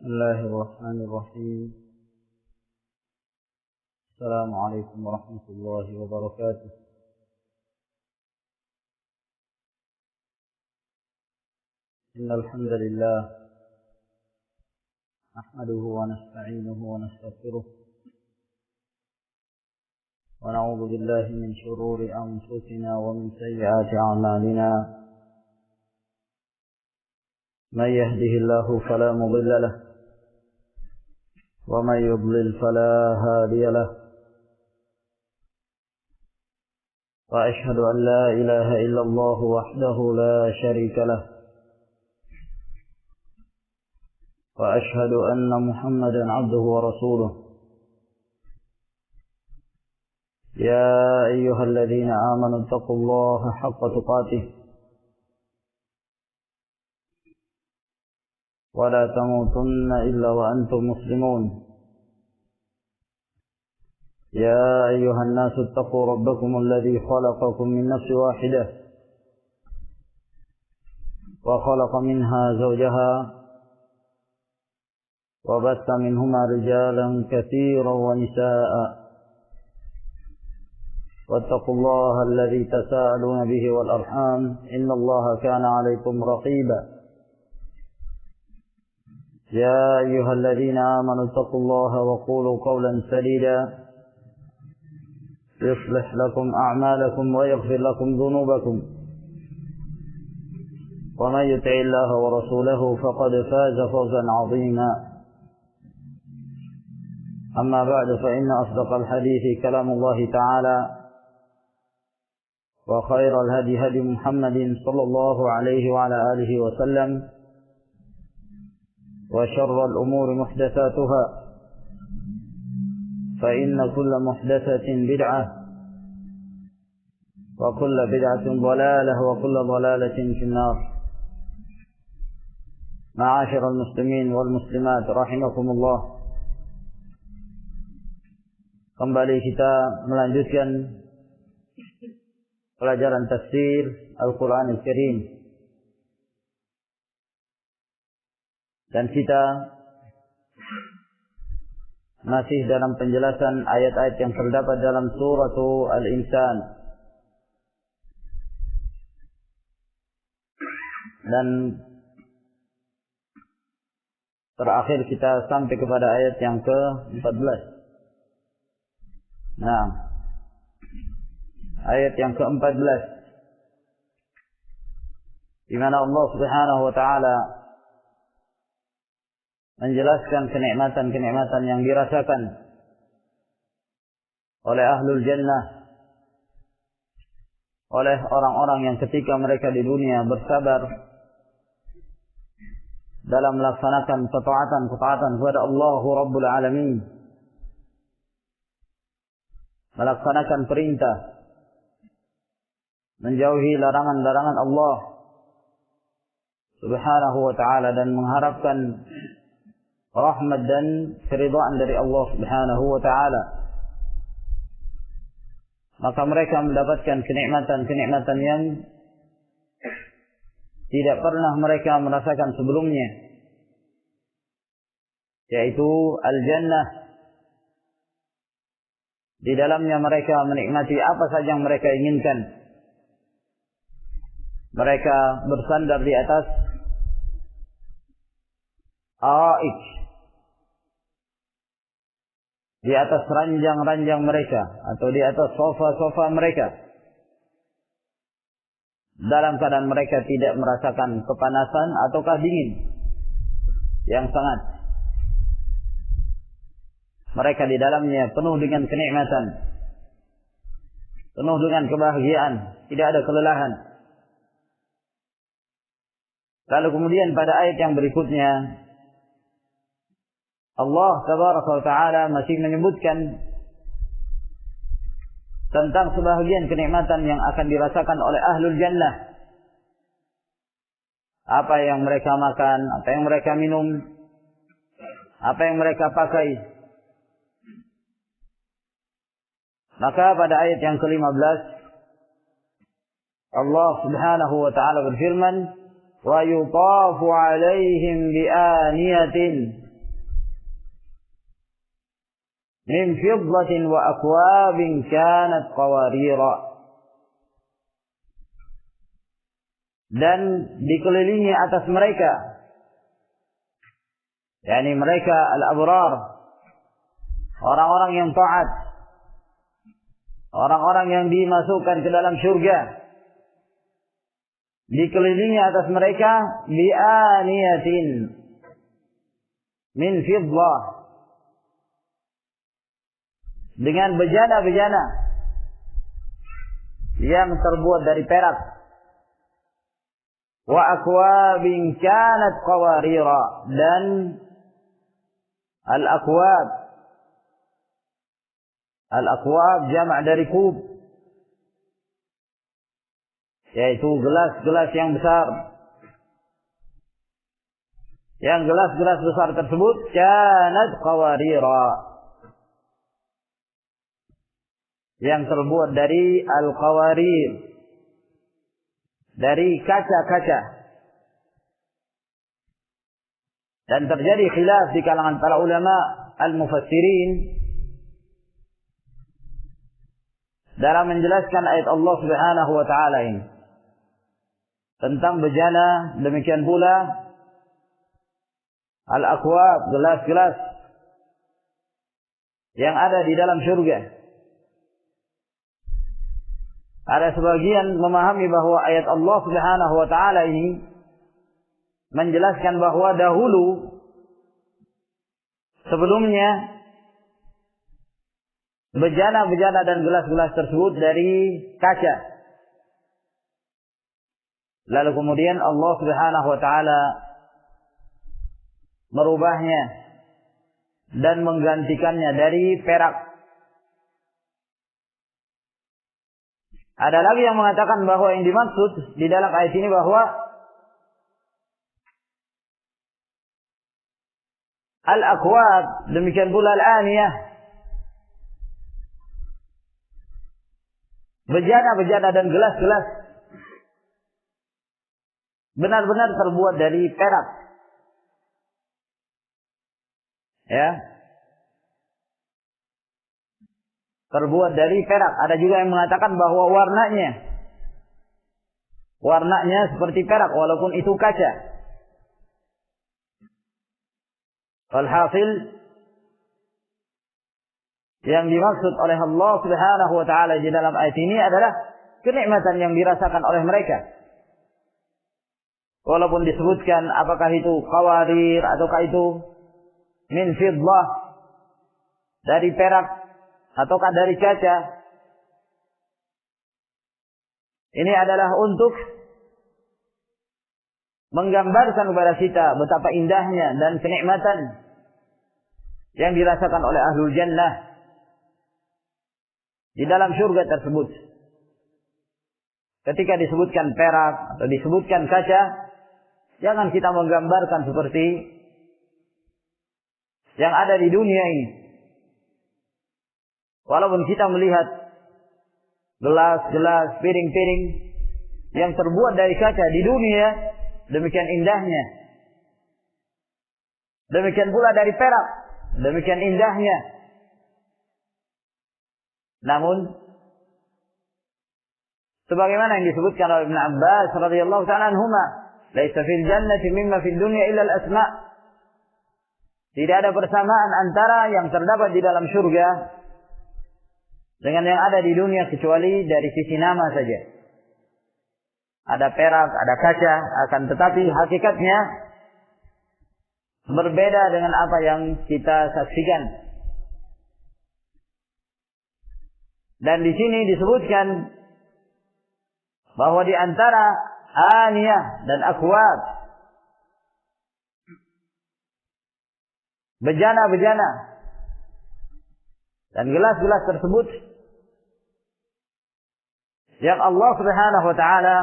بسم الله الرحمن الرحيم. السلام عليكم ورحمة الله وبركاته. إن الحمد لله نحمده ونستعينه ونستغفره ونعوذ بالله من شرور أنفسنا ومن سيئات أعمالنا. من يهده الله فلا مضل له ومن يضلل فلا هادي له. وأشهد أن لا إله إلا الله وحده لا شريك له. وأشهد أن محمدا عبده ورسوله. يا أيها الذين آمنوا اتقوا الله حق تقاته ولا تموتن إلا وأنتم مسلمون. يا أيها الناس اتقوا ربكم الذي خلقكم من نفس واحدة وخلق منها زوجها وبث منهما رجالا كثيرا ونساء. واتقوا الله الذي تساءلون به والأرحام إن الله كان عليكم رقيبا. يا أيها الذين آمنوا اتقوا الله وقولوا قولا سديدا يصلح لكم أعمالكم ويغفر لكم ذنوبكم. ومن يطع الله ورسوله فقد فاز فوزا عظيما. أما بعد فإن أصدق الحديث كلام الله تعالى وخير الهدي هدي محمد صلى الله عليه وعلى آله وسلم وشر الأمور محدثاتها فإن كل محدثة بدعة وكل بدعة ضلالة وكل ضلالة في النار. معاشر المسلمين والmuslimat rahimakumullah. Kembali kita melanjutkan pelajaran tafsir Al-Quran Al-Karim. Dan kita masih dalam penjelasan ayat-ayat yang terdapat dalam surah Al-Insan. Dan terakhir kita sampai kepada ayat yang ke-14. Nah, ayat yang ke-14 di mana Allah Subhanahu wa taala menjelaskan kenikmatan-kenikmatan yang dirasakan oleh ahlul jannah, oleh orang-orang yang ketika mereka di dunia bersabar dalam melaksanakan ketaatan kepada Allah Rabbul Alamin, melaksanakan perintah, menjauhi larangan-larangan Allah Subhanahu wa ta'ala, dan mengharapkan rahmat dan keridhaan dari Allah Subhanahu wa ta'ala. Maka mereka mendapatkan kenikmatan-kenikmatan yang tidak pernah mereka merasakan sebelumnya, yaitu al-jannah. Di dalamnya mereka menikmati apa saja yang mereka inginkan. Mereka bersandar di atas araik, di atas ranjang-ranjang mereka, atau di atas sofa-sofa mereka, dalam keadaan mereka tidak merasakan kepanasan ataukah dingin yang sangat. Mereka di dalamnya penuh dengan kenikmatan, penuh dengan kebahagiaan, tidak ada kelelahan. Lalu kemudian pada ayat yang berikutnya Allah Tabaraka wa Ta'ala masih menyebutkan tentang sebahagian kenikmatan yang akan dirasakan oleh ahlul jannah. Apa yang mereka makan, apa yang mereka minum, apa yang mereka pakai. Maka pada ayat yang ke-15 Allah Subhanahu wa Ta'ala berfirman, wa yutafu alaihim bi'aniyatin min fiddatin wa akwabin kanat qawarira. Dan dikelilingi atas mereka, yakni mereka al-abrar, orang-orang yang taat, orang-orang yang dimasukkan ke dalam surga, dikelilingi atas mereka bi'aniyatin min fiddah, dengan bejana-bejana yang terbuat dari perak, wa akwabin kanat qawarira, dan al-akwab, al-akwab jama' dari kub, yaitu gelas-gelas yang besar. Yang gelas-gelas besar tersebut kanat qawarira, yang terbuat dari al-qawarir, dari kaca-kaca. Dan terjadi khilaf di kalangan para ulama al-mufassirin dalam menjelaskan ayat Allah Subhanahu wa taala ini tentang bejana, demikian pula al-akwab, gelas-gelas yang ada di dalam surga. Ada sebagian memahami bahwa ayat Allah Subhanahu wa taala ini menjelaskan bahwa dahulu sebelumnya bejana-bejana dan gelas-gelas tersebut dari kaca. Lalu kemudian Allah Subhanahu wa taala merubahnya dan menggantikannya dari perak. Ada lagi yang mengatakan bahwa yang dimaksud di dalam ayat ini bahwa al-akwab, demikian pula al-aniyah, bejana-bejana dan gelas-gelas benar-benar terbuat dari perak. Ya. Terbuat dari perak. Ada juga yang mengatakan bahwa warnanya seperti perak walaupun itu kaca. Alhasil yang dimaksud oleh Allah Subhanahu wa taala di dalam ayat ini adalah kenikmatan yang dirasakan oleh mereka. Walaupun disebutkan apakah itu qawarir ataukah itu min fiddah, dari perak ataukah dari kaca, ini adalah untuk menggambarkan kepada kita betapa indahnya dan kenikmatan yang dirasakan oleh ahlul jannah di dalam surga tersebut. Ketika disebutkan perak atau disebutkan kaca, jangan kita menggambarkan seperti yang ada di dunia ini. Walaupun kita melihat gelas-gelas, piring-piring yang terbuat dari kaca di dunia, demikian indahnya. Demikian pula dari perak, demikian indahnya. Namun, sebagaimana yang disebutkan oleh Ibn Abbas radhiyallahu ta'ala anhuma, laisa fil jannati mimma fid dunya illa al-asma'. Tidak ada persamaan antara yang terdapat di dalam surga dengan yang ada di dunia kecuali dari sisi nama saja. Ada perak, ada kaca, akan tetapi hakikatnya berbeda dengan apa yang kita saksikan. Dan di sini disebutkan bahwa di antara aniyah dan akwab, bejana-bejana dan gelas-gelas tersebut yang Allah Subhanahu wa taala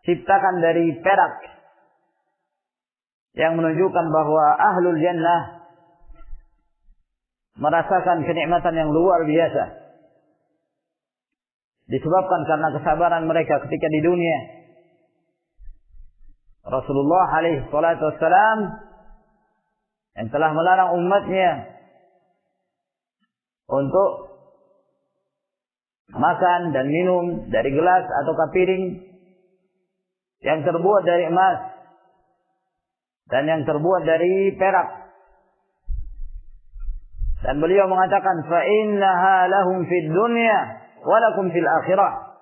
ciptakan dari perak, yang menunjukkan bahwa ahlul jannah merasakan kenikmatan yang luar biasa disebabkan karena kesabaran mereka ketika di dunia. Rasulullah alaihi salatu wassalam yang telah melarang umatnya untuk makan dan minum dari gelas atau piring yang terbuat dari emas dan yang terbuat dari perak. Dan beliau mengatakan, fa innaha lahum fid dunya wa lakum fil akhirah.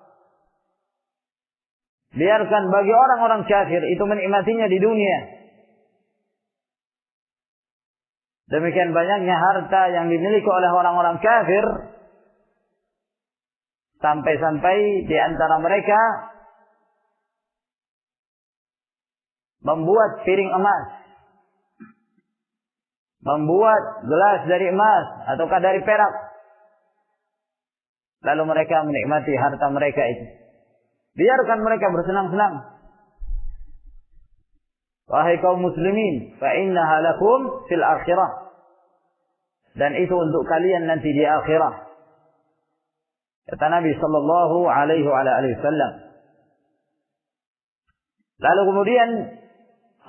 Biarkan bagi orang-orang kafir itu menikmatinya di dunia. Demikian banyaknya harta yang dimiliki oleh orang-orang kafir, sampai-sampai di antara mereka membuat piring emas, membuat gelas dari emas ataukah dari perak, lalu mereka menikmati harta mereka itu. Biarkan mereka bersenang-senang. Wahai kaum muslimin, fa innaha lakum fil akhirah. Dan itu untuk kalian nanti di akhirah. Kata Nabi sallallahu alaihi wasallam. Lalu kemudian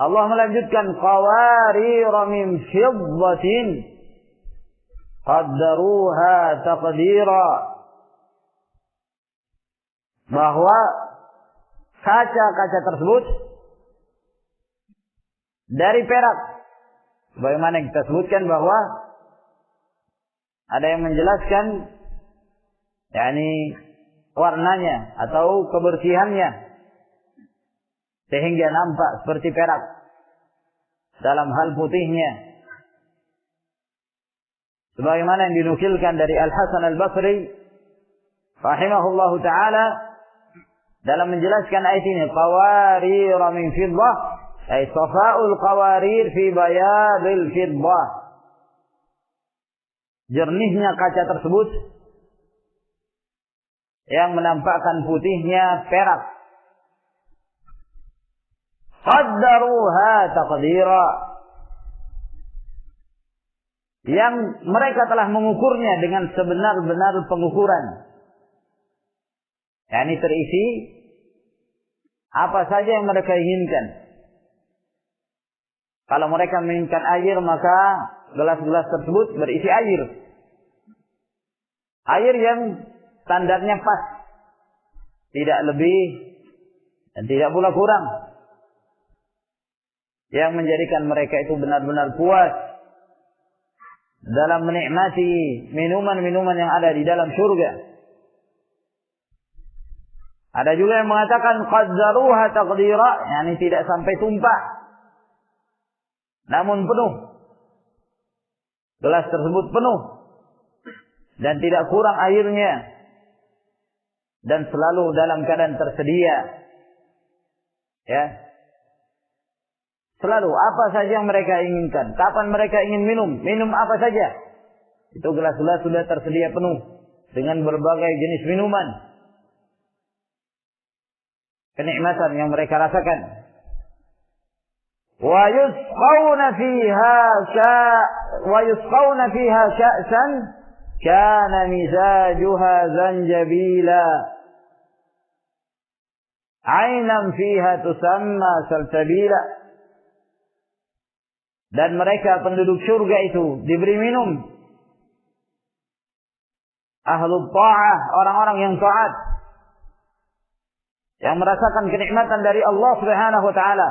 Allah melanjutkan, qawarir min fiddatin qaddaruha taqdira. Bahwa kaca-kaca tersebut dari perak. Bagaimana kita sebutkan bahwa ada yang menjelaskan yakni warnanya atau kebersihannya sehingga nampak seperti perak dalam hal putihnya. Sebagaimana yang dinukilkan dari Al-Hasan Al-Basri rahimahullahu taala dalam menjelaskan ayat ini, qawarir min fiddah, ay safa'ul qawarir fi bayadil fiddah. Jernihnya kaca tersebut yang menampakkan putihnya perak. Qaddaruha taqdira. Yang mereka telah mengukurnya dengan sebenar-benar pengukuran. yakni terisi apa saja yang mereka inginkan. Kalau mereka menginginkan air, maka gelas-gelas tersebut berisi air. Air yang standarnya pas. Tidak lebih dan tidak pula kurang. Yang menjadikan mereka itu benar-benar puas dalam menikmati minuman-minuman yang ada di dalam surga. Ada juga yang mengatakan qadzaruha taqdira, yakni tidak sampai tumpah, namun penuh. Gelas tersebut penuh dan tidak kurang airnya dan selalu dalam keadaan tersedia. Ya. Selalu apa saja yang mereka inginkan, kapan mereka ingin minum apa saja. Itu gelas-gelas sudah tersedia penuh dengan berbagai jenis minuman. Kenikmatan yang mereka rasakan. Wa yusqawna fiha ka'san kana mizajuha zanjabila. 'Ainan fiha tusamma salsabila. Dan mereka penduduk surga itu diberi minum. Ahlul ta'ah, orang-orang yang taat, yang merasakan kenikmatan dari Allah Subhanahu wa taala,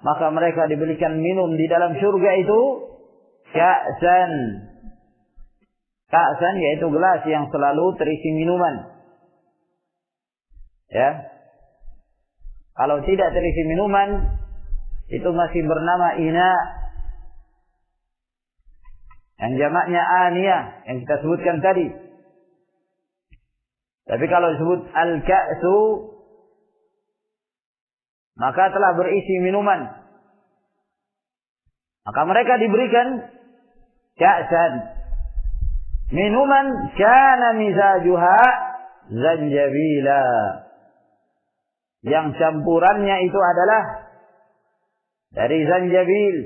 maka mereka diberikan minum di dalam surga itu ka'san. Ka'san yaitu gelas yang selalu terisi minuman. Ya. Kalau tidak terisi minuman, itu masih bernama ina. Yang jamaknya aniyah yang kita sebutkan tadi. Tapi kalau disebut al-ka'su, maka telah berisi minuman. Maka mereka diberikan ka'san, minuman kana mizajuha zanjabila, yang campurannya itu adalah dari zanjabil.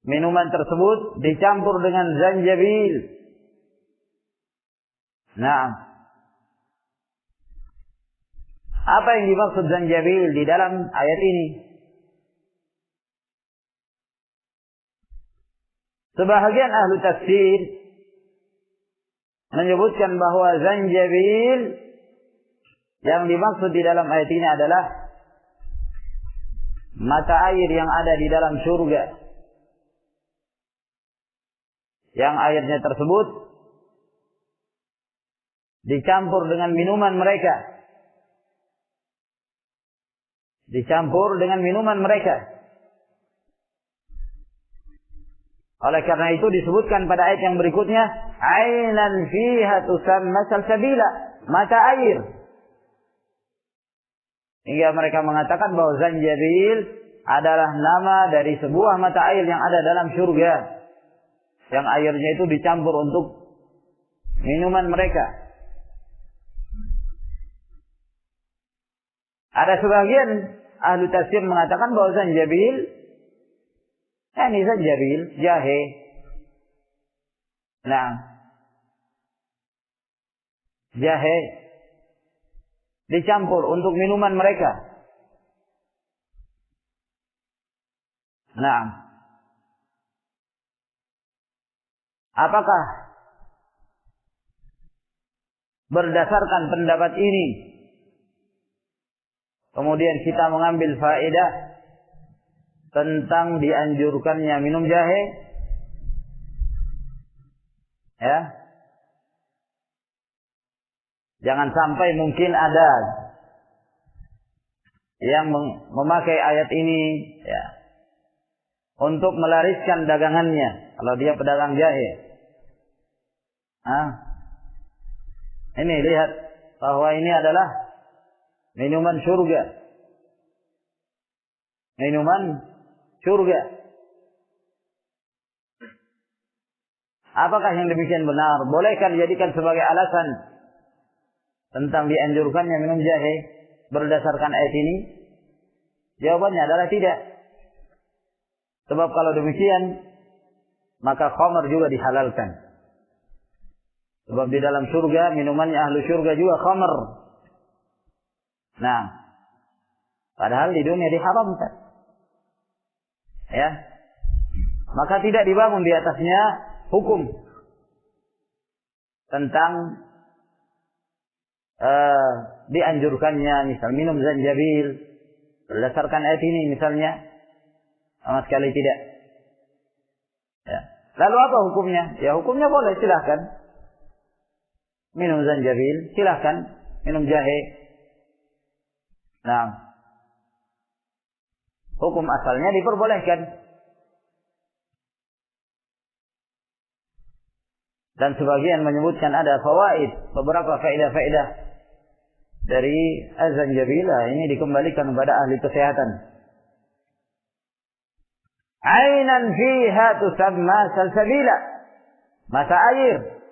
Minuman tersebut dicampur dengan zanjabil. Nah, apa yang dimaksud zanjabil di dalam ayat ini? Sebahagian ahlu tafsir menyebutkan bahwa zanjabil yang dimaksud di dalam ayat ini adalah mata air yang ada di dalam surga, yang airnya tersebut dicampur dengan minuman mereka. Dicampur dengan minuman mereka. Oleh karena itu disebutkan pada ayat yang berikutnya, ainan fiha tusamma salsabila, mata air. Hingga mereka mengatakan bahwa zanjabil adalah nama dari sebuah mata air yang ada dalam surga, yang airnya itu dicampur untuk minuman mereka. Ada sebagian ahli tafsir mengatakan bahwa zanjabil, ini zanjabil, jahe. Nah, jahe dicampur untuk minuman mereka. Nah, apakah berdasarkan pendapat ini kemudian kita mengambil faedah tentang dianjurkannya minum jahe? Ya. Jangan sampai mungkin ada yang memakai ayat ini ya, untuk melariskan dagangannya kalau dia pedagang jahe. Ini lihat bahwa ini adalah minuman surga. Minuman surga. Apakah yang demikian benar? Bolehkah dijadikan sebagai alasan tentang dianjurkannya minum jahe berdasarkan ayat ini? Jawabannya adalah tidak. Sebab kalau demikian, maka khamar juga dihalalkan. Sebab di dalam surga, minumannya ahlu surga juga khamar. Nah, padahal di dunia diharamkan. Ya. Maka tidak dibangun di atasnya hukum tentang dianjurkannya misal minum zanjabil berdasarkan ayat ini misalnya, sama sekali tidak. Ya. Lalu apa hukumnya? Ya hukumnya boleh, silahkan minum zanjabil, silahkan minum jahe. Nah, hukum asalnya diperbolehkan. Dan sebagian menyebutkan ada fawaid, beberapa faedah-faedah dari az-zanjabilah ini dikembalikan kepada ahli kesehatan. Ainan fiha tusamma salsabila, mata air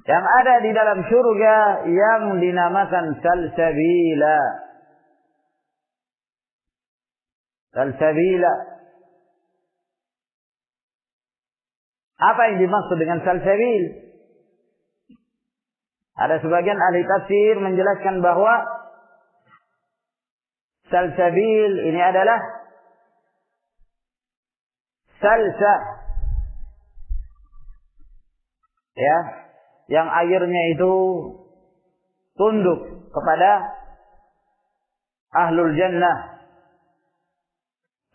yang ada di dalam surga yang dinamakan salsabila. Salsabila. Apa yang dimaksud dengan salsabil? Ada sebagian ahli tafsir menjelaskan bahwa salsabil ini adalah salsa, ya, yang airnya itu tunduk kepada ahlul jannah,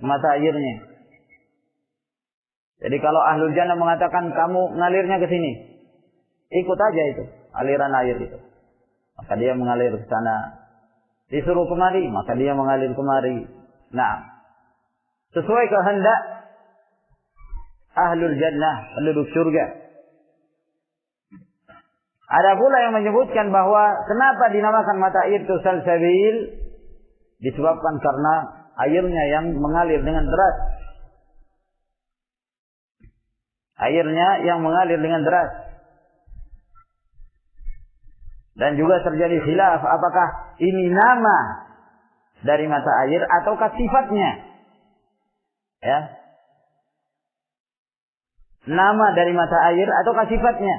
mata airnya. Jadi kalau ahlul jannah mengatakan kamu ngalirnya ke sini, ikut aja itu aliran air itu. Maka dia mengalir ke sana. Disuruh kemari, maka dia mengalir kemari. Nah, sesuai kehendak ahlul jannah, penduduk surga. Ada pula yang menyebutkan bahwa kenapa dinamakan mata air itu salsabil, disebabkan karena airnya yang mengalir dengan deras. Airnya yang mengalir dengan deras. Dan juga terjadi khilaf apakah ini nama dari mata air ataukah sifatnya. Ya. Nama dari mata air ataukah sifatnya.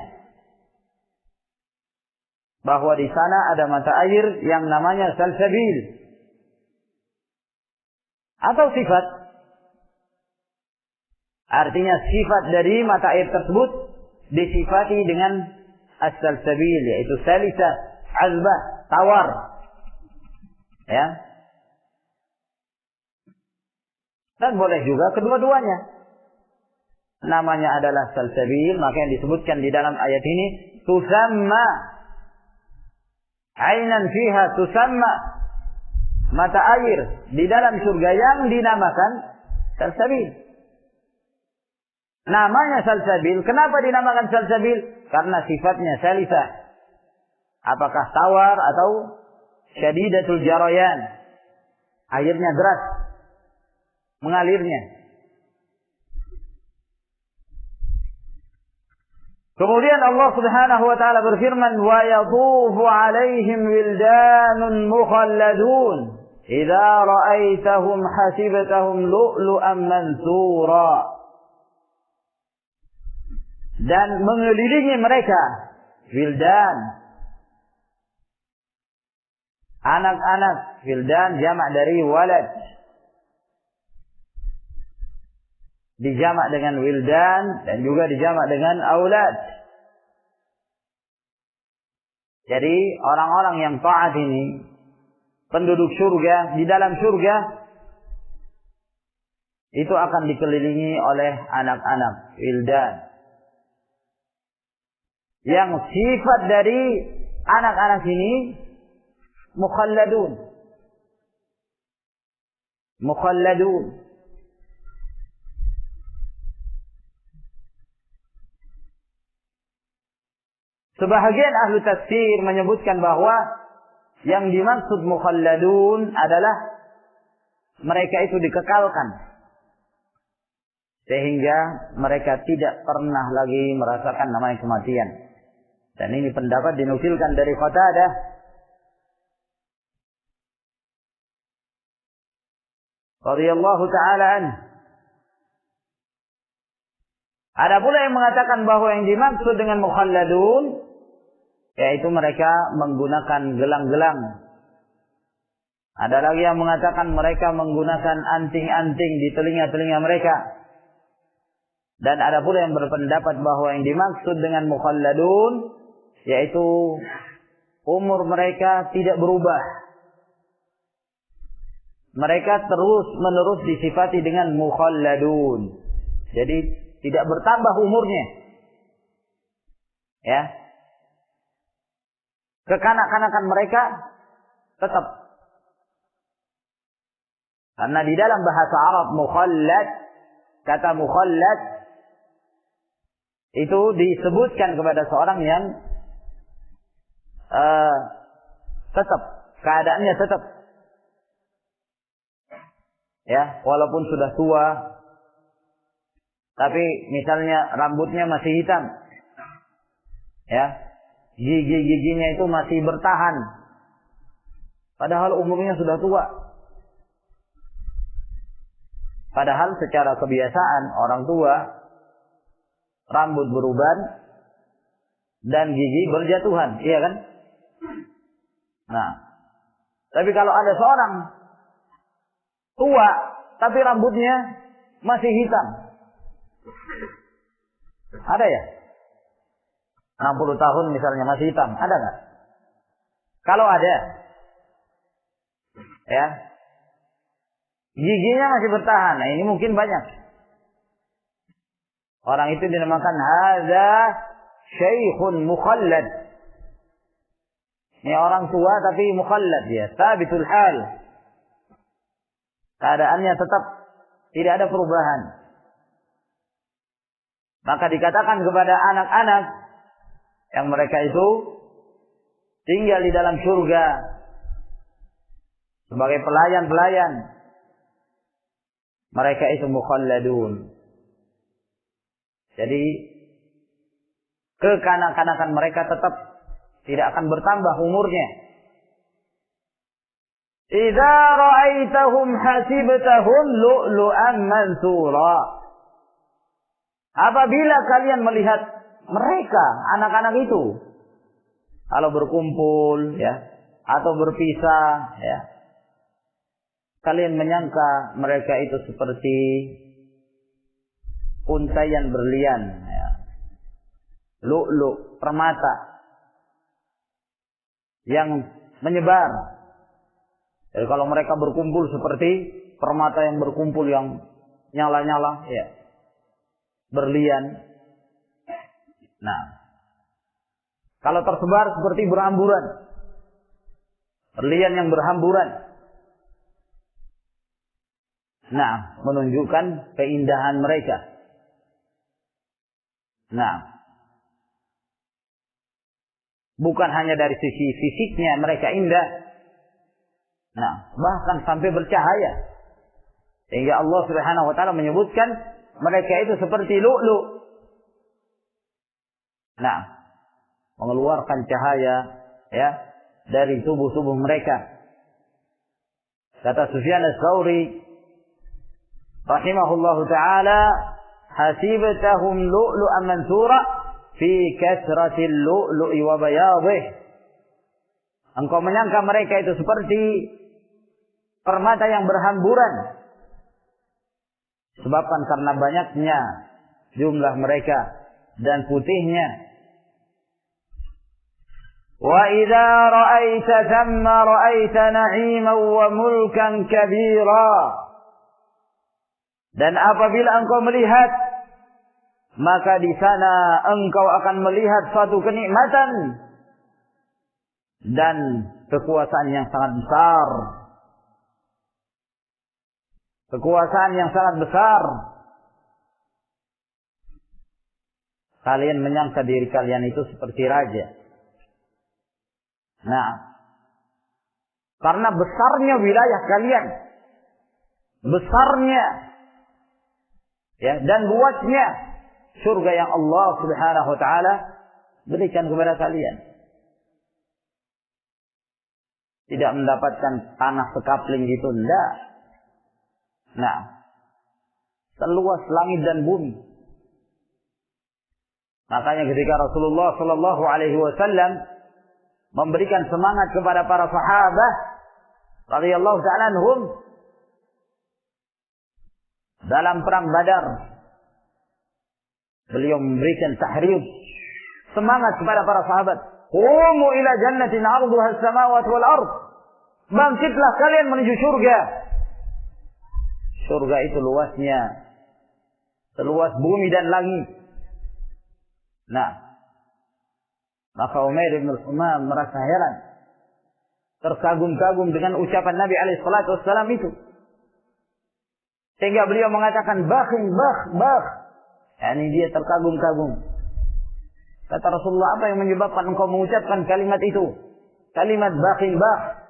Bahwa di sana ada mata air yang namanya salsabil. Atau sifat. Artinya sifat dari mata air tersebut disifati dengan as-salsabil, yaitu salisa, azbah, tawar. Ya. Dan boleh juga kedua-duanya. Namanya adalah salsabil, maka yang disebutkan di dalam ayat ini tusamma ainan fiha, tusamma mata air di dalam surga yang dinamakan salsabil. Namanya salsabil. Kenapa dinamakan salsabil? Karena sifatnya salisa. Apakah tawar atau syadidatul jarayan. Airnya deras mengalirnya. Kemudian Allah Subhanahu wa taala berfirman, "Wa yatufu 'alaihim wildanun mukhalladun, idza ra'aitahum hasibtahum lu'lu'an mansura." Dan mengelilingi mereka wildan, anak-anak. Wildan jamak dari walad, dijamak dengan wildan dan juga dijamak dengan aulad. Jadi orang-orang yang taat ini, penduduk surga, di dalam surga itu akan dikelilingi oleh anak-anak wildan. Yang sifat dari anak-anak ini mukhalladun. Mukhalladun. Sebahagian ahli tafsir menyebutkan bahwa yang dimaksud mukhalladun adalah mereka itu dikekalkan, sehingga mereka tidak pernah lagi merasakan namanya kematian. Dan ini pendapat dinukilkan dari Qatadah radhiyallahu taala anhu. Ada pula yang mengatakan bahwa yang dimaksud dengan mukhalladun yaitu mereka menggunakan gelang-gelang. Ada lagi yang mengatakan mereka menggunakan anting-anting di telinga-telinga mereka. Dan ada pula yang berpendapat bahwa yang dimaksud dengan mukhalladun yaitu umur mereka tidak berubah. Mereka terus-menerus disifati dengan mukhalladun. Jadi tidak bertambah umurnya. Ya. Kekanak-kanakan mereka tetap. Karena di dalam bahasa Arab mukhallad, kata mukhallad itu disebutkan kepada seorang yang tetap, keadaannya tetap. Ya, walaupun sudah tua, tapi misalnya rambutnya masih hitam. Ya, gigi-giginya itu masih bertahan. Padahal umurnya sudah tua. Padahal secara kebiasaan orang tua rambut beruban dan gigi berjatuhan, iya kan? Nah, tapi kalau ada seorang tua tapi rambutnya masih hitam, ada ya? 60 tahun misalnya masih hitam, ada nggak? Kalau ada, ya, giginya masih bertahan. Nah, ini mungkin banyak. Orang itu dinamakan hadza syaikhun mukhallad. Ini orang tua tapi mukhallad dia, tsabitul hal. Keadaannya tetap tidak ada perubahan. Maka dikatakan kepada anak-anak yang mereka itu tinggal di dalam surga sebagai pelayan-pelayan, mereka itu mukhalladun. Jadi kekanak-kanakan mereka tetap tidak akan bertambah umurnya. Idza ra'aitahum hasibtahum lu'lu'an mansura. Apabila kalian melihat mereka, anak-anak itu, kalau berkumpul, ya, atau berpisah, ya, kalian menyangka mereka itu seperti untaian berlian, ya. Lu'lu', permata yang menyebar. Jadi kalau mereka berkumpul seperti permata yang berkumpul yang nyala-nyala, ya, berlian. Nah, kalau tersebar seperti berhamburan, berlian yang berhamburan. Nah, menunjukkan keindahan mereka. Nah, bukan hanya dari sisi fisiknya mereka indah. Nah, bahkan sampai bercahaya. Sehingga Allah Subhanahu wa taala menyebutkan mereka itu seperti lu'lu'. Nah, mengeluarkan cahaya, ya, dari tubuh-tubuh mereka. Kata Sufyan Ats-Tsauri rahimahullahu taala, hasibatahum lu'lu'an mansura fi kasratil lu'lu'i wa bayadih. Engkau menyangka mereka itu seperti permata yang berhamburan, sebabkan karena banyaknya jumlah mereka dan putihnya. Wa idza ra'aita thamma ra'aita na'iman wa mulkan kabira. Dan apabila engkau melihat, maka di sana engkau akan melihat suatu kenikmatan dan kekuasaan yang sangat besar. Kekuasaan yang sangat besar. Kalian menyangka diri kalian itu seperti raja. Nah, karena besarnya wilayah kalian, besarnya, ya, dan luasnya surga yang Allah Subhanahu wa taala berikan kepada kalian. Tidak mendapatkan tanah sekapling gitu, enggak. Nah, seluas langit dan bumi. Makanya ketika Rasulullah sallallahu alaihi wasallam memberikan semangat kepada para sahabat radhiyallahu ta'ala anhum dalam perang Badar, beliau memberikan tahrib, semangat kepada para sahabat, qumu ila jannatin 'arduha as-samawati wal ard. Bangkitlah kalian menuju surga. Surga itu luasnya seluas bumi dan langit. Nah, maka Umair bin Al-Humam merasa heran, terkagum-kagum dengan ucapan Nabi alaihi salatu wassalam itu. Sehingga beliau mengatakan bakhin bakh. Yani dia terkagum-kagum. Kata Rasulullah, apa yang menyebabkan engkau mengucapkan kalimat itu? Kalimat bakhin bakh.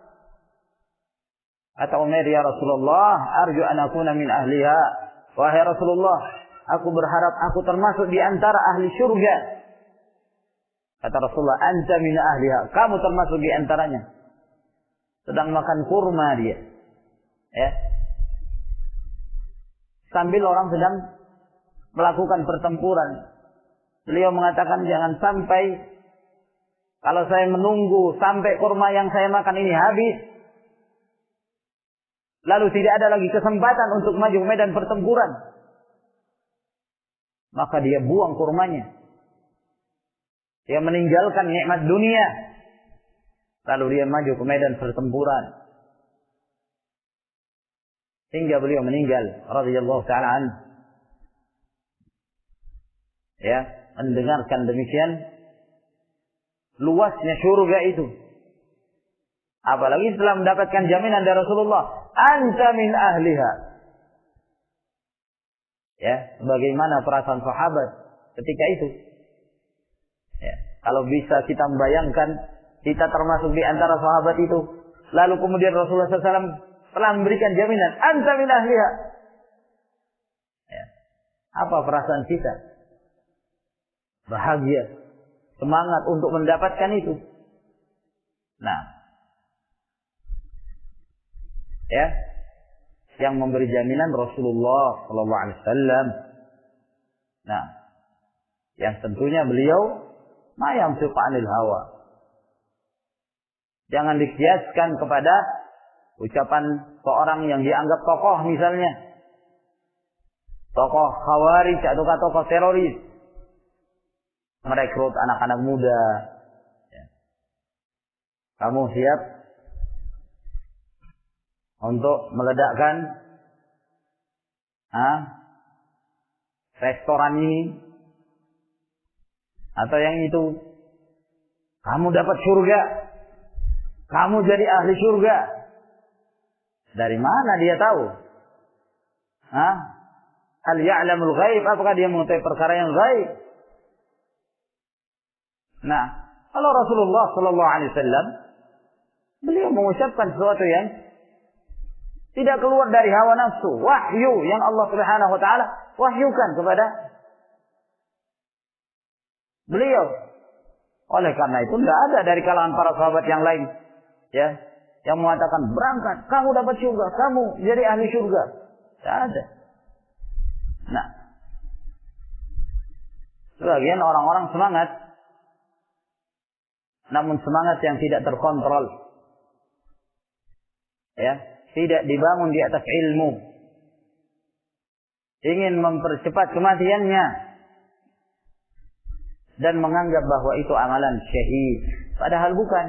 Kata Umair, ya Rasulullah, arju an akuna min ahliha. Wahai Rasulullah, aku berharap aku termasuk di antara ahli surga. Kata Rasulullah, anta min ahliha. Kamu termasuk di antaranya. Sedang makan kurma dia. Ya. Sambil orang sedang melakukan pertempuran. Beliau mengatakan, jangan sampai kalau saya menunggu sampai kurma yang saya makan ini habis, lalu tidak ada lagi kesempatan untuk maju ke medan pertempuran, maka dia buang kurmanya. Dia meninggalkan nikmat dunia, lalu dia maju ke medan pertempuran, hingga beliau meninggal radhiyallahu ta'ala anhu. Ya, mendengarkan demikian luasnya surga itu. Apalagi setelah mendapatkan jaminan dari Rasulullah, anta min ahliha. Ya, bagaimana perasaan sahabat ketika itu? Ya, kalau bisa kita membayangkan kita termasuk di antara sahabat itu, lalu kemudian Rasulullah SAW telah memberikan jaminan, anta min ahliha. Ya, apa perasaan kita? Bahagia, semangat untuk mendapatkan itu. Nah, ya, yang memberi jaminan Rasulullah sallallahu alaihi wasallam. Nah, yang tentunya beliau ma yamtiqu 'anil hawa. Jangan dikiaskan kepada ucapan seorang yang dianggap tokoh misalnya. tokoh khawarij ataukah tokoh teroris merekrut anak-anak muda. Kamu siap untuk meledakkan restoran ini atau yang itu? Kamu dapat surga, kamu jadi ahli surga. Dari mana dia tahu? Hal ya'lamul ghaib? Apakah dia mengetahui perkara yang gaib? Nah, kalau Rasulullah sallallahu alaihi wasallam beliau mengucapkan sesuatu yang tidak keluar dari hawa nafsu, wahyu yang Allah Subhanahu wa taala wahyukan kepada beliau. Oleh karena itu tidak ada dari kalangan para sahabat yang lain ya yang mengatakan berangkat, kamu dapat surga, kamu jadi ahli surga. Tidak ada. Nah, sebagian orang-orang semangat, namun semangat yang tidak terkontrol. Ya, tidak dibangun di atas ilmu. Ingin mempercepat kematiannya dan menganggap bahwa itu amalan syahid, padahal bukan.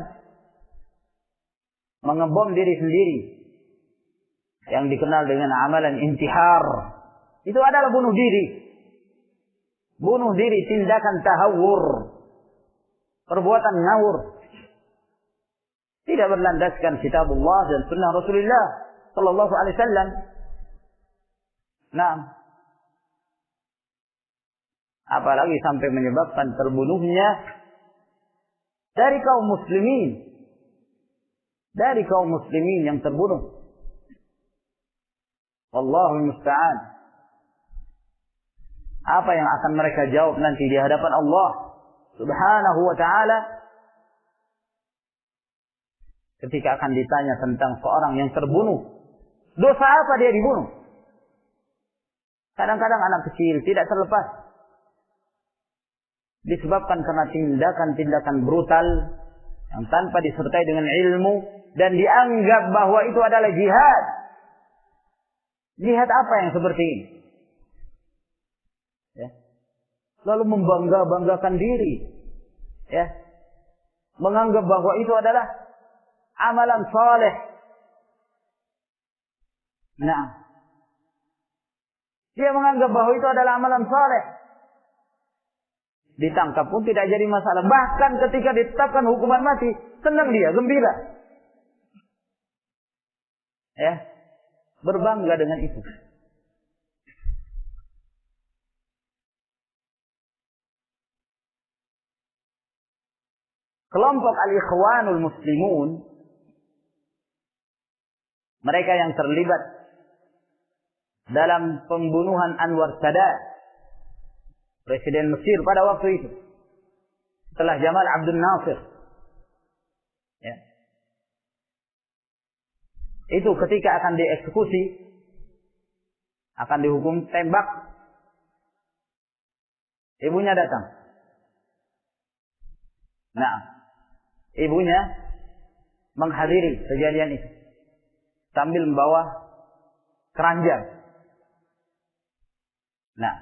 Mengebom diri sendiri yang dikenal dengan amalan intihar, itu adalah bunuh diri. Bunuh diri, tindakan tahawur, perbuatan ngawur, tidak berlandaskan kitabullah dan sunnah Rasulullah sallallahu alaihi wasallam. Nah, apalagi sampai menyebabkan terbunuhnya dari kaum muslimin. Dari kaum muslimin yang terbunuh. Wallahul musta'an. Apa yang akan mereka jawab nanti di hadapan Allah Subhanahu wa ta'ala ketika akan ditanya tentang seorang yang terbunuh? Dosa apa dia dibunuh? Kadang-kadang anak kecil tidak terlepas disebabkan karena tindakan-tindakan brutal yang tanpa disertai dengan ilmu dan dianggap bahwa itu adalah jihad. Jihad apa yang seperti ini? Ya. Lalu membangga-banggakan diri. Ya. Menganggap bahwa itu adalah amalan saleh. Nah. Dia menganggap bahwa itu adalah amalan saleh. Ditangkap pun tidak jadi masalah. Bahkan ketika ditetapkan hukuman mati, senang dia, gembira. Ya, berbangga dengan itu. Kelompok Al-Ikhwanul Muslimun, mereka yang terlibat dalam pembunuhan Anwar Sadat, Presiden Mesir pada waktu itu, setelah Jamal Abdul Nasir. Ya. Itu ketika akan dieksekusi, akan dihukum tembak, ibunya datang. Nah, ibunya menghadiri kejadian itu sambil membawa keranjang. Nah,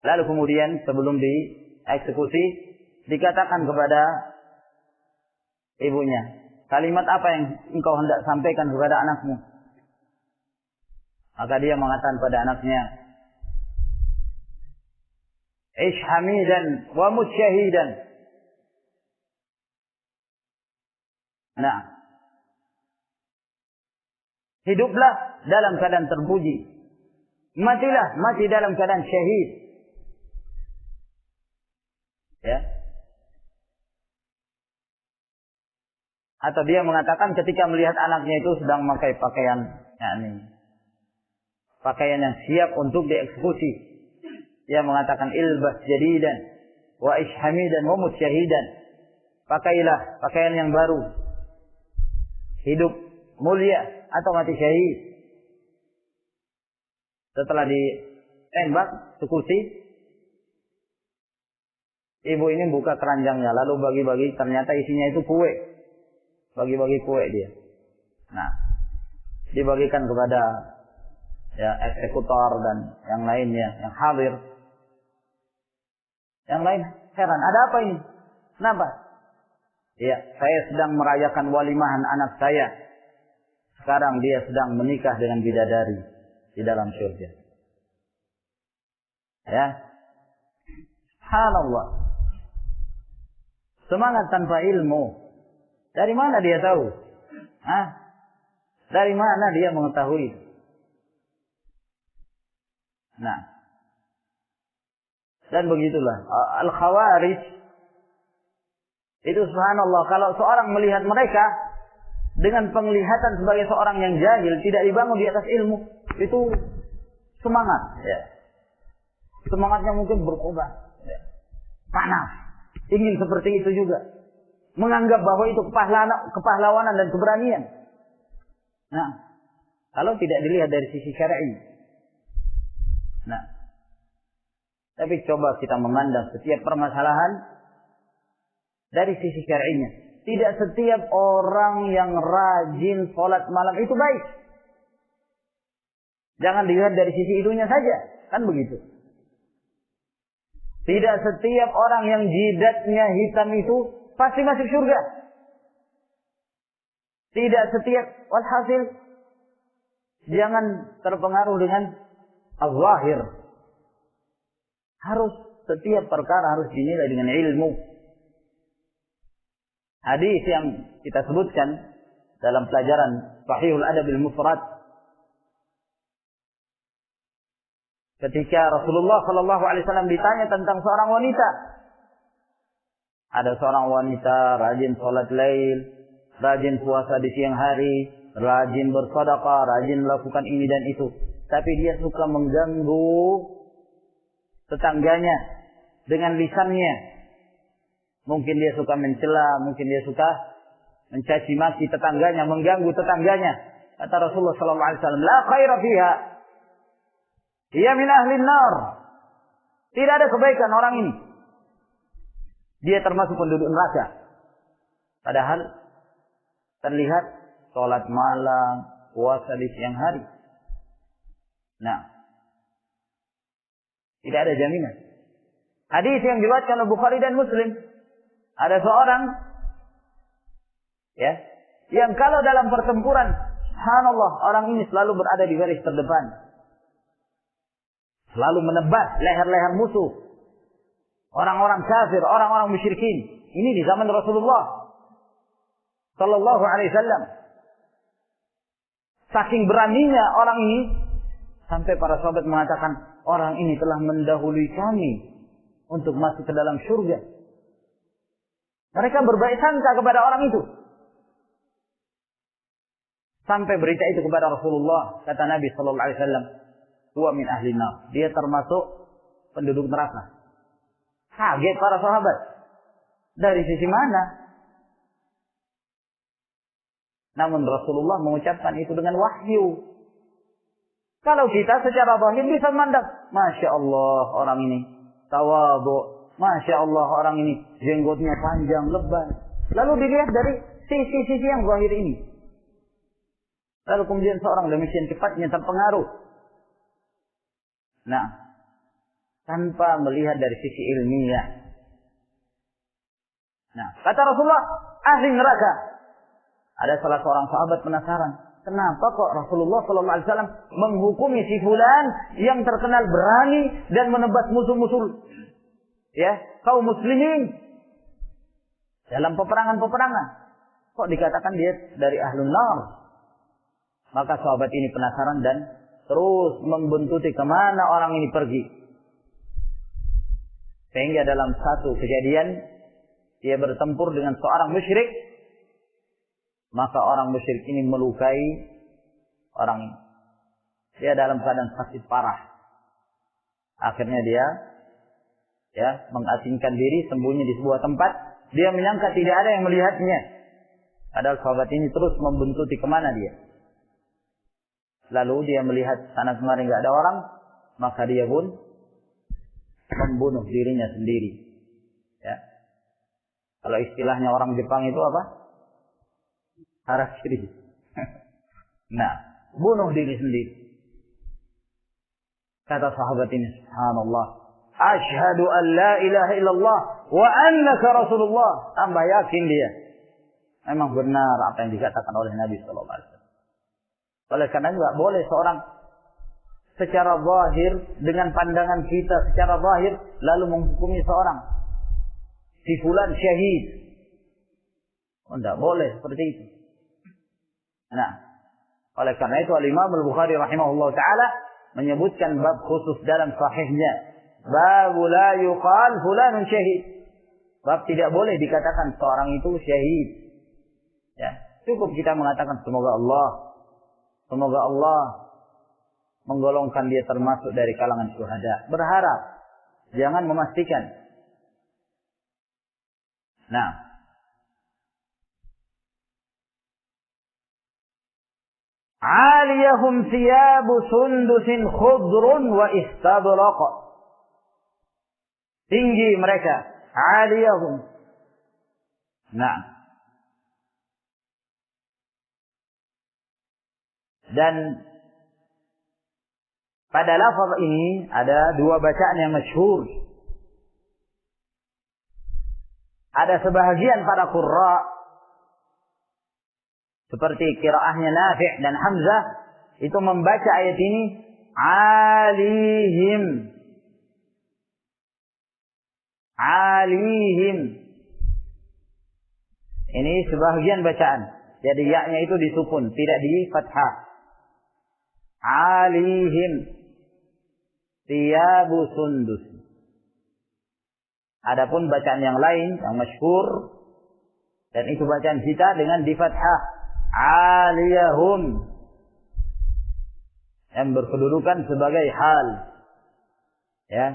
lalu kemudian sebelum dieksekusi dikatakan kepada ibunya, kalimat apa yang engkau hendak sampaikan kepada anakmu? Maka dia mengatakan pada anaknya, Ish hamidan wa mut syahidan. Nah, hiduplah dalam keadaan terpuji, matilah mati dalam keadaan syahid. Ya. Atau dia mengatakan ketika melihat anaknya itu sedang memakai pakaian, pakaian yang siap untuk dieksekusi, dia mengatakan ilbas jadidan wa ish hamidan wa mut syahidan. Pakailah pakaian yang baru, hidup mulia atau mati syahid. Setelah ditembak, eksekusi, ibu ini buka keranjangnya lalu bagi-bagi, ternyata isinya itu kue. Bagi-bagi kue dia. Nah, dibagikan kepada ya eksekutor dan yang lainnya, yang hadir. Yang lain heran, ada apa ini? Kenapa? Ya, saya sedang merayakan walimahan anak saya. Sekarang dia sedang menikah dengan bidadari di dalam surga. Ya. Subhanallah. Semangat tanpa ilmu. Dari mana dia tahu? Hah? Dari mana dia mengetahui? Nah. Dan begitulah. Al-Khawarij. Itu subhanallah. Kalau seorang melihat mereka dengan penglihatan sebagai seorang yang jahil, tidak dibangun di atas ilmu, itu semangat. Ya. Semangatnya mungkin berubah. Ya. Panas. Ingin seperti itu juga. Menganggap bahwa itu kepahlawanan dan keberanian. Nah, kalau tidak dilihat dari sisi syar'i. Nah, tapi coba kita memandang setiap permasalahan dari sisi syar'inya. Tidak setiap orang yang rajin sholat malam itu baik. Jangan dilihat dari sisi itunya saja. Kan begitu. Tidak setiap orang yang jidatnya hitam itu pasti masuk surga. Tidak setiap, walhasil jangan terpengaruh dengan al-zahir. Harus setiap perkara harus dinilai dengan ilmu. Hadis yang kita sebutkan dalam pelajaran Sahihul Adabil Mufrad, ketika Rasulullah Shallallahu Alaihi Wasallam ditanya tentang seorang wanita, ada seorang wanita rajin sholat lail, rajin puasa di siang hari, rajin bersedekah, rajin melakukan ini dan itu, tapi dia suka mengganggu tetangganya dengan lisannya. Mungkin dia suka mencela, mungkin dia suka mencaci maki tetangganya, mengganggu tetangganya. Kata Rasulullah Shallallahu Alaihi Wasallam, la khaira fiha. Ia min ahlin nar. Tidak ada kebaikan orang ini. Dia termasuk penduduk neraka. Padahal terlihat sholat malam, puasa di siang hari. Nah, tidak ada jaminan. Hadis yang diriwayatkan oleh Bukhari dan Muslim. Ada seorang ya, yang kalau dalam pertempuran, subhanallah, orang ini selalu berada di garis terdepan. Selalu menebas leher-leher musuh. Orang-orang kafir, orang-orang musyrikin. Ini di zaman Rasulullah Sallallahu Alaihi Wasallam. Saking beraninya orang ini, sampai para sahabat mengatakan, orang ini telah mendahului kami untuk masuk ke dalam surga. Mereka berbaik sangka kepada orang itu. Sampai berita itu kepada Rasulullah, kata Nabi Sallallahu Alaihi Wasallam, huwa min ahli nar. Dia termasuk penduduk neraka. Kaget para sahabat. Dari sisi mana? Namun Rasulullah mengucapkan itu dengan wahyu. Kalau kita secara zahir bisa memandang, Masya Allah orang ini tawadhu, Masya Allah orang ini jenggotnya panjang, lebat. Lalu dilihat dari sisi-sisi yang zahir ini. Lalu kemudian seorang demikian cepatnya terpengaruh. Nah, tanpa melihat dari sisi ilmiah. Nah, kata Rasulullah, ahli neraka. Ada salah seorang sahabat penasaran, kenapa kok Rasulullah Sallallahu Alaihi Wasallam menghukumi si fulan yang terkenal berani dan menebas musuh-musuh, ya, kaum muslimin dalam peperangan-peperangan? Kok dikatakan dia dari ahlun nar? Maka sahabat ini penasaran dan terus membuntuti kemana orang ini pergi. Sehingga dalam satu kejadian dia bertempur dengan seorang musyrik. Maka orang musyrik ini melukai orang ini. Dia dalam keadaan sakit parah. Akhirnya dia mengasingkan diri, sembunyi di sebuah tempat. Dia menyangka tidak ada yang melihatnya. Padahal sahabat ini terus membuntuti kemana dia. Lalu dia melihat sana kemari nggak ada orang, maka dia pun membunuh dirinya sendiri. Ya. Kalau istilahnya orang Jepang itu apa? Harakiri. Nah, bunuh diri sendiri. Kata sahabat ini, subhanallah, asyhadu an la ilaha illallah wa annaka rasulullah. Tambah yakin dia. Memang benar apa yang dikatakan oleh Nabi sallallahu alaihi wasallam. Oleh karena itu enggak boleh seorang secara zahir, dengan pandangan kita secara zahir, lalu menghukumi seorang si fulan syahid. Tidak boleh seperti itu. Nah, oleh karena itu Al-Imam Al-Bukhari rahimahullah ta'ala menyebutkan bab khusus dalam sahihnya. Bab la yuqal fulanun syahid. Bab tidak boleh dikatakan seorang itu syahid. Ya, cukup kita mengatakan semoga Allah menggolongkan dia termasuk dari kalangan syuhada. Berharap, jangan memastikan. Nah, aliyahum thiyabu sundusin khudrun wa istabraq. Tinggi mereka, aliyahum. Nah, dan pada lafaz ini ada dua bacaan yang masyhur. Ada sebahagian para qurra seperti qiraahnya Nafi' dan Hamzah itu membaca ayat ini alihim. Alihim. Ini sebahagian bacaan. Jadi ya-nya itu disukun, tidak di fathah. Alihim thiyabu sundus. Adapun bacaan yang lain yang masyhur dan itu bacaan kita dengan di fathah aliyahum yang berkedudukan sebagai hal. Ya.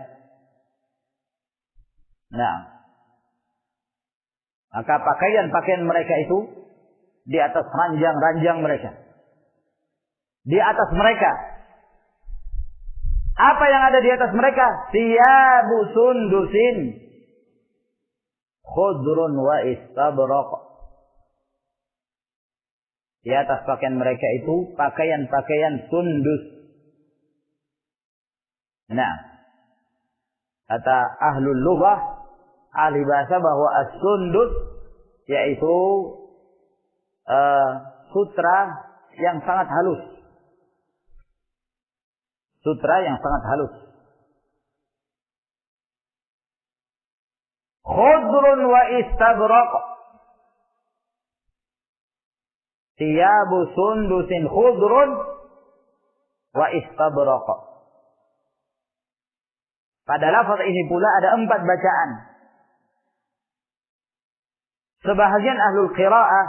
Nah, maka pakaian mereka itu di atas ranjang-ranjang mereka. Di atas mereka. Apa yang ada di atas mereka? Thiyabu sundusin khudrun wa istabraq. Di atas pakaian mereka itu pakaian-pakaian sundus. Nah, kata ahlul lughah, ahli bahasa, bahwa as-sundus yaitu sutra yang sangat halus. Sutra yang sangat halus. Khudrun wa istabraq. Thiyabu sundusin khudrun wa istabraq. Pada lafaz ini pula ada 4 bacaan. Sebahagian ahlul qiraah,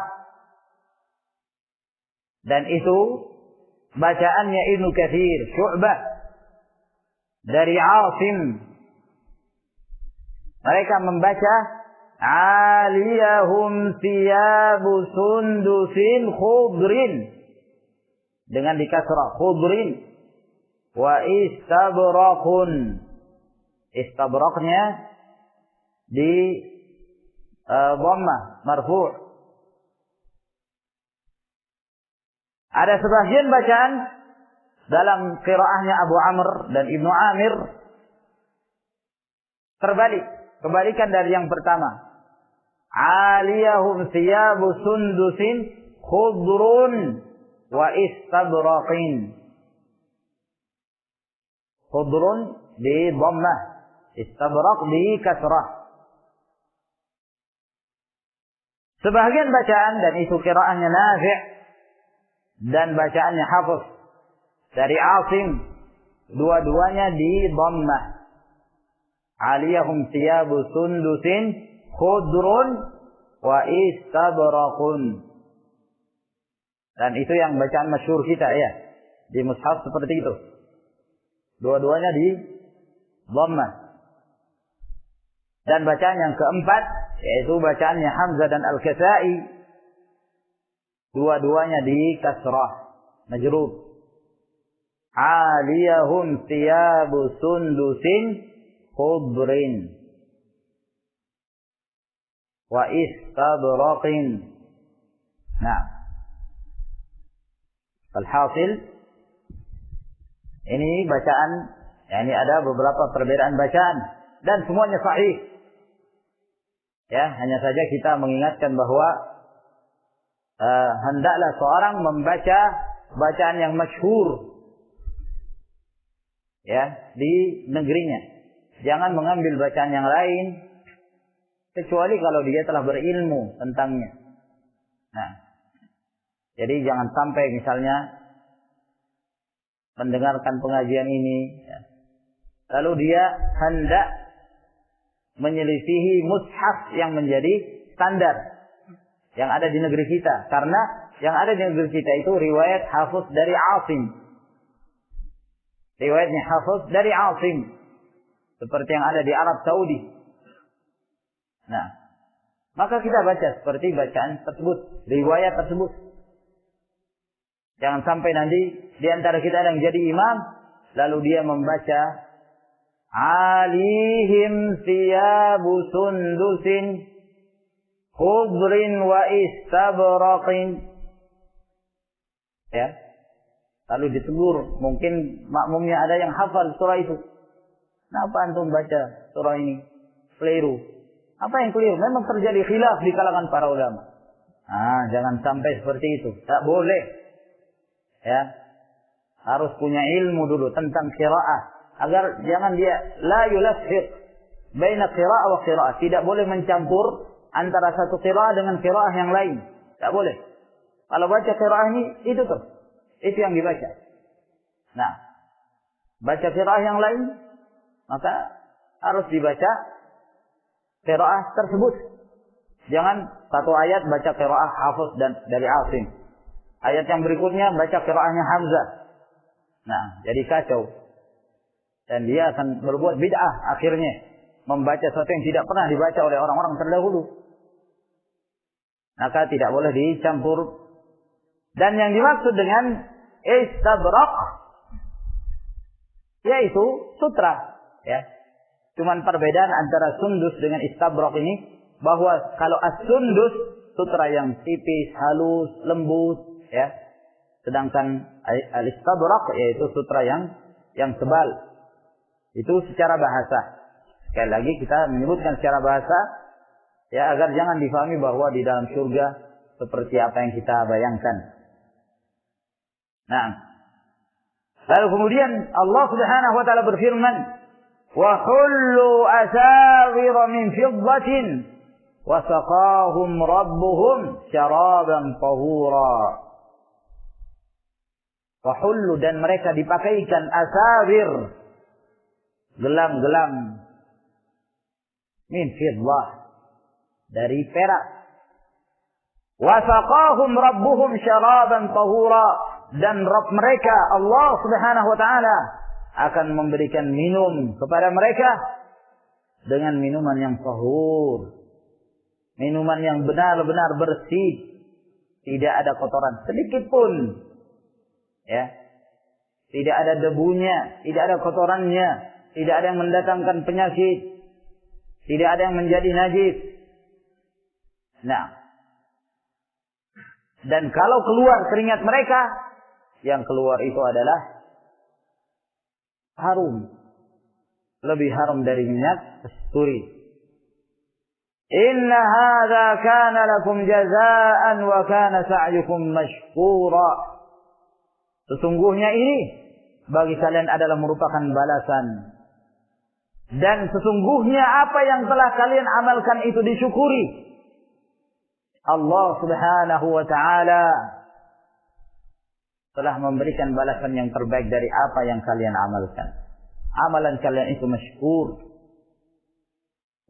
dan itu bacaannya Ibnu Katsir, Syu'bah, dari Asim. Mereka membaca aliyahum thiyabu sundusin khudrin dengan dikasrah khudrin wa istabraqun. Istabraqnya di dhammah marfu'. Ada sebagian bacaan dalam qiraahnya Abu Amr dan Ibnu Amir terbalik, kebalikan dari yang pertama. Aliyahum thiyabu sundusin khudrun wa istabraqin. Khudrun di dhammah, istabraq di kasrah. Sebagian bacaan, dan itu qiraahnya Nafi' dan bacaannya Hafiz dari Asim, dua-duanya di dhammah. Aliyahum thiyabu sundusin khudrun wa istabraqun. Dan itu yang bacaan masyhur kita ya, di mushaf seperti itu. Dua-duanya di dhammah. Dan bacaan yang keempat yaitu bacaannya Hamzah dan Al-Kasai, dua-duanya di kasrah majrur. Aliyahum thiyabu sundusin khudrin wa istabraqin. Nah, alhasil ini bacaan Ya, ini ada beberapa perbedaan bacaan dan semuanya sahih. Ya, hanya saja kita mengingatkan bahwa hendaklah seorang membaca bacaan yang masyhur ya di negerinya. Jangan mengambil bacaan yang lain kecuali kalau dia telah berilmu tentangnya. Nah, jadi jangan sampai misalnya mendengarkan pengajian ini ya, lalu dia hendak menyelisihi mushaf yang menjadi standar yang ada di negeri kita. Karena yang ada di negeri kita itu riwayat Hafiz dari Asim. Riwayatnya Hafiz dari Asim. Seperti yang ada di Arab Saudi. Nah, maka kita baca seperti bacaan tersebut, riwayat tersebut. Jangan sampai nanti di antara kita yang jadi imam, lalu dia membaca alihim thiyabu sundusin khudrin wa istabraqin. Ya. Lalu ditegur, mungkin makmumnya ada yang hafal surah itu. Kenapa antum baca surah ini? Keliru. Apa yang keliru? Memang terjadi khilaf di kalangan para ulama. Jangan sampai seperti itu. Tak boleh. Ya. Harus punya ilmu dulu tentang qiraah. Agar jangan dia la yulaffiq baina qiraah wa qiraah. Tidak boleh mencampur antara satu qiraah dengan qiraah yang lain. Tak boleh. Kalau baca qiraah ini, itu tuh. Itu yang dibaca. Nah, baca qiraah yang lain, maka harus dibaca qiraah tersebut. Jangan satu ayat baca qiraah Hafiz dan dari Asim. Ayat yang berikutnya baca qiraahnya Hamzah. Nah, jadi kacau. Dan dia akan berbuat bid'ah akhirnya. Membaca sesuatu yang tidak pernah dibaca oleh orang-orang terdahulu. Maka tidak boleh dicampur. Dan yang dimaksud dengan istabraq, yaitu sutra. Ya. Cuman perbedaan antara sundus dengan istabraq ini, bahwa kalau as-sundus, sutra yang tipis, halus, lembut. Ya. Sedangkan al-istabraq, yaitu sutra yang tebal. Itu secara bahasa. Sekali lagi kita menyebutkan secara bahasa ya agar jangan difahami bahwa di dalam surga seperti apa yang kita bayangkan. Nah, lalu kemudian Allah Subhanahu wa taala berfirman, "Wa hullu asawir min fiddatin wa saqahum rabbuhum syaraban tahura." Wa hullu, dan mereka dipakaikan asawir, gelang-gelang min fiddah, dari perak. Wa saqahum rabbuhum syaraban tahura, dan Rabb mereka Allah Subhanahu wa taala akan memberikan minum kepada mereka dengan minuman yang tahur. Minuman yang benar-benar bersih, tidak ada kotoran sedikit pun. Ya. Tidak ada debunya, tidak ada kotorannya, tidak ada yang mendatangkan penyakit, tidak ada yang menjadi najis. Nah, dan kalau keluar keringat mereka, yang keluar itu adalah harum, lebih harum dari minyak kasturi. Inna hadza kana lakum jazaa'an wa kana sa'yukum mashkura. Sesungguhnya ini bagi kalian adalah merupakan balasan. Dan sesungguhnya apa yang telah kalian amalkan itu disyukuri. Allah Subhanahu wa ta'ala telah memberikan balasan yang terbaik dari apa yang kalian amalkan. Amalan kalian itu masykur.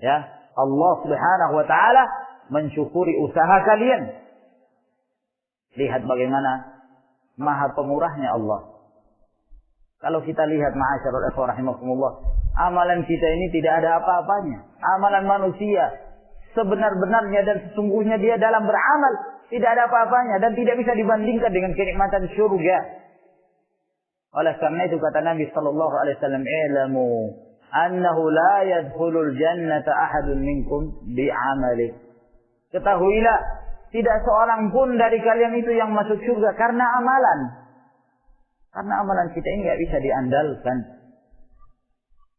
Ya, Allah Subhanahu wa ta'ala mensyukuri usaha kalian. Lihat bagaimana maha pemurahnya Allah. Kalau kita lihat ma'asyiral ikhwah rahimakumullah, amalan kita ini tidak ada apa-apanya. Amalan manusia sebenar-benarnya dan sesungguhnya dia dalam beramal tidak ada apa-apanya dan tidak bisa dibandingkan dengan kenikmatan surga. Oleh karena itu kata Nabi sallallahu alaihi wasallam, "Ilamu annahu la yadkhulul jannata ahadun minkum bi'amali." Ketahuilah, tidak seorang pun dari kalian itu yang masuk surga karena amalan. Karena amalan kita ini tidak bisa diandalkan.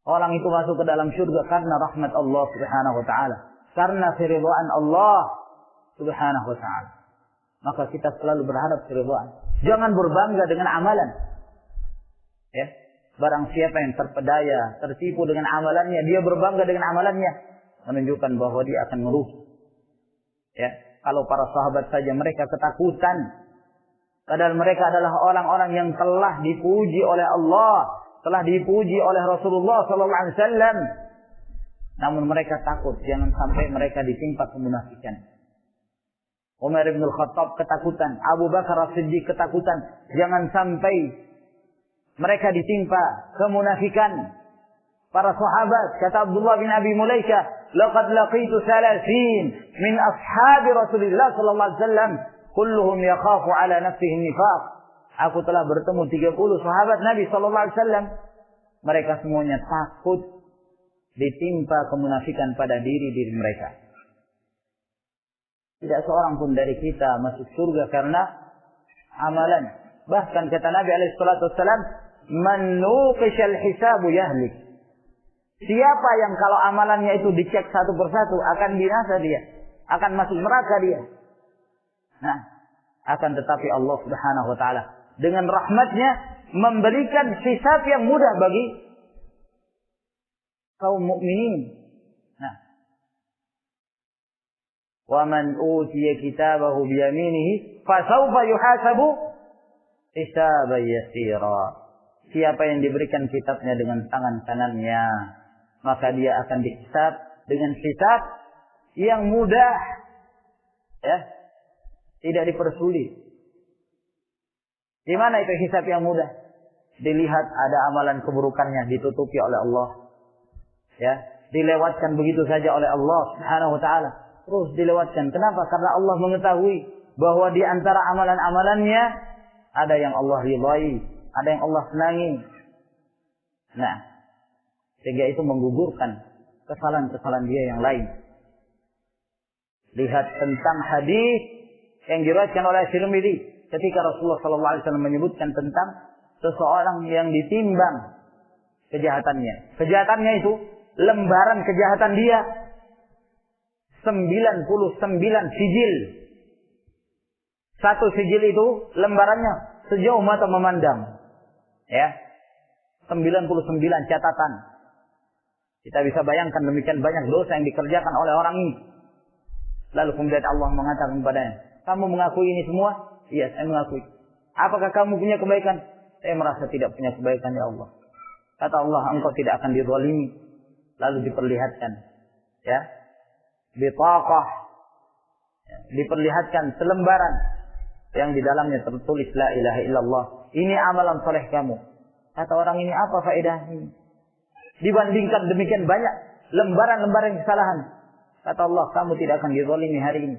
Orang itu masuk ke dalam surga karena rahmat Allah Subhanahu wa taala, karena keridhaan Allah Subhanahu wa taala. Maka kita selalu berharap keridhaan. Jangan berbangga dengan amalan. Ya. Barang siapa yang terpedaya, tertipu dengan amalannya, dia berbangga dengan amalannya, menunjukkan bahwa dia akan merugi. Ya. Kalau para sahabat saja mereka ketakutan, padahal mereka adalah orang-orang yang telah dipuji oleh Allah, telah dipuji oleh Rasulullah sallallahu alaihi wasallam. Namun mereka takut jangan sampai mereka ditimpa kemunafikan. Umar bin Khattab ketakutan, Abu Bakar As-Siddiq ketakutan jangan sampai mereka ditimpa kemunafikan. Para sahabat, kata Abdullah bin Abi Mulaikah, laqad laqitu 30 min ashabi Rasulillah sallallahu alaihi wasallam kulluhum yakhafu ala nafsihi nifaq. Aku telah bertemu 30 sahabat Nabi sallallahu alaihi wasallam. Mereka semuanya takut ditimpa kemunafikan pada diri mereka. Tidak seorang pun dari kita masuk surga karena amalan. Bahkan kata Nabi alaihi salatu wasallam, man nuqishal hisabu yahlik. Siapa yang kalau amalannya itu dicek satu persatu akan binasa dia, akan masuk neraka dia. Nah, akan tetapi Allah Subhanahu wa taala dengan rahmatnya memberikan hisab yang mudah bagi kaum mukminin. Nah, wa man utiya kitabahu bi yaminihi fasawfa yuhasabu hisaban yasira. Siapa yang diberikan kitabnya dengan tangan kanannya, maka dia akan dihisab dengan hisab yang mudah. Ya, tidak dipersulit. Di mana itu hisab yang mudah? Dilihat ada amalan keburukannya ditutupi oleh Allah. Ya, dilewatkan begitu saja oleh Allah Subhanahu wa taala. Terus dilewatkan. Kenapa? Karena Allah mengetahui bahwa di antara amalan-amalannya ada yang Allah ridai, ada yang Allah senangi. Nah, sehingga itu menggugurkan kesalahan-kesalahan dia yang lain. Lihat tentang hadis yang diriwayatkan oleh Tirmidzi ketika Rasulullah sallallahu alaihi wasallam menyebutkan tentang seseorang yang ditimbang kejahatannya. Kejahatannya itu lembaran kejahatan dia 99 sijil. Satu sijil itu lembarannya sejauh mata memandang. Ya. 99 catatan. Kita bisa bayangkan demikian banyak dosa yang dikerjakan oleh orang ini. Lalu kemudian Allah mengatakan kepadanya, kamu mengakui ini semua? Iya, saya mengakui. Apakah kamu punya kebaikan? Saya merasa tidak punya kebaikan, ya Allah. Kata Allah, engkau tidak akan dizalimi. Lalu diperlihatkan. Ya. Bitaqah. Ya. Diperlihatkan selembaran. Yang di dalamnya tertulis la ilaha illallah. Ini amalan soleh kamu. Kata orang ini, apa faedahnya? Dibandingkan demikian banyak lembaran-lembaran kesalahan. Kata Allah, kamu tidak akan dizalimi hari ini.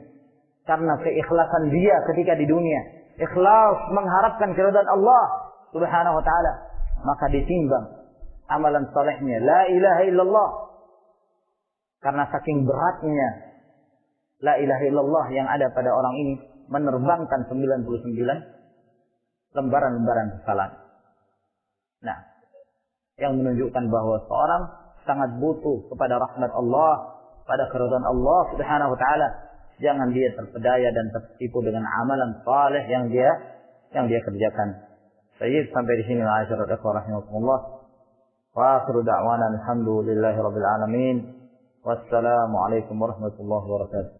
Karena keikhlasan dia ketika di dunia. Ikhlas mengharapkan keridhaan Allah Subhanahu wa ta'ala. Maka ditimbang amalan salehnya. La ilaha illallah. Karena saking beratnya la ilaha illallah yang ada pada orang ini. Menerbangkan 99 lembaran-lembaran kesalahan. Nah, yang menunjukkan bahwa seorang sangat butuh kepada rahmat Allah, pada keridhaan Allah Subhanahu wa taala. Jangan dia terpedaya dan tertipu dengan amalan saleh yang dia kerjakan. Baik, sampai di sini ma'asyiral ikhwah rahimakumullah. Wa akhiru da'wana alhamdulillahirabbil alamin. Wassalamu alaikum warahmatullahi wabarakatuh.